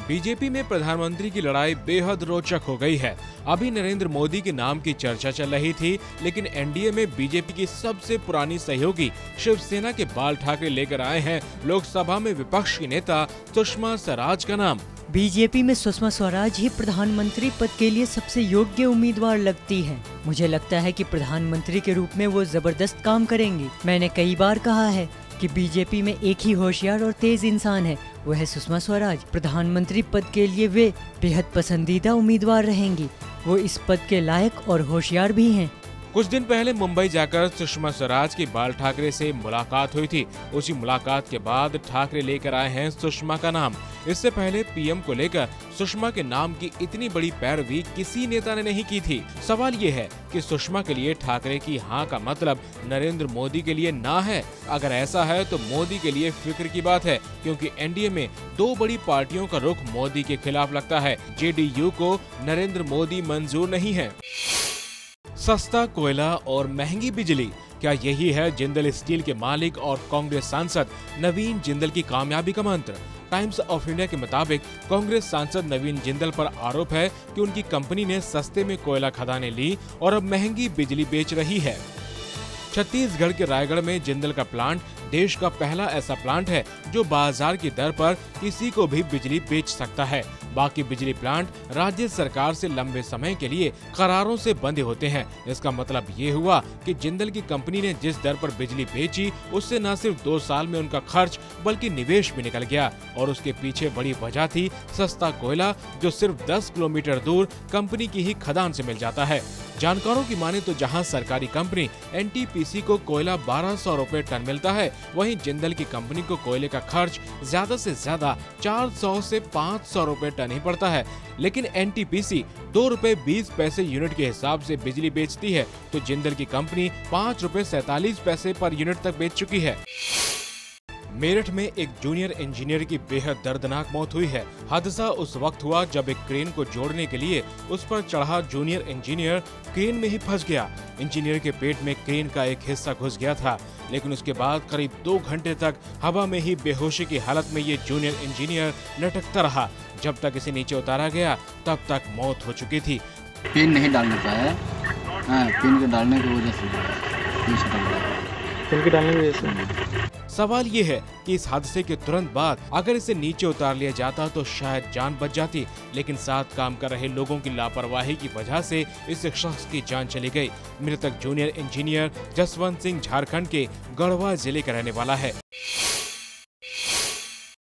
BJP में प्रधानमंत्री की लड़ाई बेहद रोचक हो गई है। अभी नरेंद्र मोदी के नाम की चर्चा चल रही थी, लेकिन एनडीए में बीजेपी की सबसे पुरानी सहयोगी शिवसेना के बाल ठाकरे लेकर आए हैं लोकसभा में विपक्ष की नेता सुषमा स्वराज का नाम। बीजेपी में सुषमा स्वराज ही प्रधानमंत्री पद के लिए सबसे योग्य उम्मीदवार लगती हैं। मुझे लगता है कि प्रधानमंत्री के रूप में वो जबरदस्त काम करेंगी। मैंने कई बार कहा है कि बीजेपी में एक ही होशियार और तेज इंसान है, वो है सुषमा स्वराज। प्रधानमंत्री पद के लिए वे बेहद पसंदीदा उम्मीदवार रहेंगी। वो इस पद के लायक और होशियार भी हैं। कुछ दिन पहले मुंबई जाकर सुषमा स्वराज की बाल ठाकरे से मुलाकात हुई थी। उसी मुलाकात के बाद ठाकरे लेकर आए हैं सुषमा का नाम। इससे पहले पीएम को लेकर सुषमा के नाम की इतनी बड़ी पैरवी किसी नेता ने नहीं की थी। सवाल ये है कि सुषमा के लिए ठाकरे की हाँ का मतलब नरेंद्र मोदी के लिए ना है। अगर ऐसा है तो मोदी के लिए फिक्र की बात है, क्योंकि एनडीए में दो बड़ी पार्टियों का रुख मोदी के खिलाफ लगता है। जेडीयू को नरेंद्र मोदी मंजूर नहीं है। सस्ता कोयला और महंगी बिजली, क्या यही है जिंदल स्टील के मालिक और कांग्रेस सांसद नवीन जिंदल की कामयाबी का मंत्र? टाइम्स ऑफ इंडिया के मुताबिक कांग्रेस सांसद नवीन जिंदल पर आरोप है कि उनकी कंपनी ने सस्ते में कोयला खदानें ली और अब महंगी बिजली बेच रही है। छत्तीसगढ़ के रायगढ़ में जिंदल का प्लांट देश का पहला ऐसा प्लांट है जो बाजार की दर पर किसी को भी बिजली बेच सकता है। बाकी बिजली प्लांट राज्य सरकार से लंबे समय के लिए करारों से बंधे होते हैं। इसका मतलब ये हुआ कि जिंदल की कंपनी ने जिस दर पर बिजली बेची, उससे न सिर्फ 2 साल में उनका खर्च बल्कि निवेश भी निकल गया। और उसके पीछे बड़ी वजह थी सस्ता कोयला, जो सिर्फ 10 किलोमीटर दूर कंपनी की ही खदान से मिल जाता है। जानकारों की माने तो जहां सरकारी कंपनी एनटीपीसी को कोयला 1200 रुपए टन मिलता है, वहीं जिंदल की कंपनी को कोयले का खर्च ज्यादा से ज्यादा 400 से 500 रुपए टन ही पड़ता है। लेकिन एनटीपीसी 2 रुपए 20 पैसे यूनिट के हिसाब से बिजली बेचती है, तो जिंदल की कंपनी 5 रुपए 47 पैसे पर यूनिट तक बेच चुकी है। मेरठ में एक जूनियर इंजीनियर की बेहद दर्दनाक मौत हुई है। हादसा उस वक्त हुआ जब एक क्रेन को जोड़ने के लिए उस पर चढ़ा जूनियर इंजीनियर क्रेन में ही फंस गया। इंजीनियर के पेट में क्रेन का एक हिस्सा घुस गया था, लेकिन उसके बाद करीब 2 घंटे तक हवा में ही बेहोशी की हालत में ये जूनियर इंजीनियर लटकता रहा। जब तक इसे नीचे उतारा गया तब तक मौत हो चुकी थी। पिन नहीं डालने पाया, पिन के डालने की वजह से सवाल ये है कि इस हादसे के तुरंत बाद अगर इसे नीचे उतार लिया जाता तो शायद जान बच जाती, लेकिन साथ काम कर रहे लोगों की लापरवाही की वजह से इस शख्स की जान चली गई। मृतक जूनियर इंजीनियर जसवंत सिंह झारखंड के गढ़वा जिले का रहने वाला है।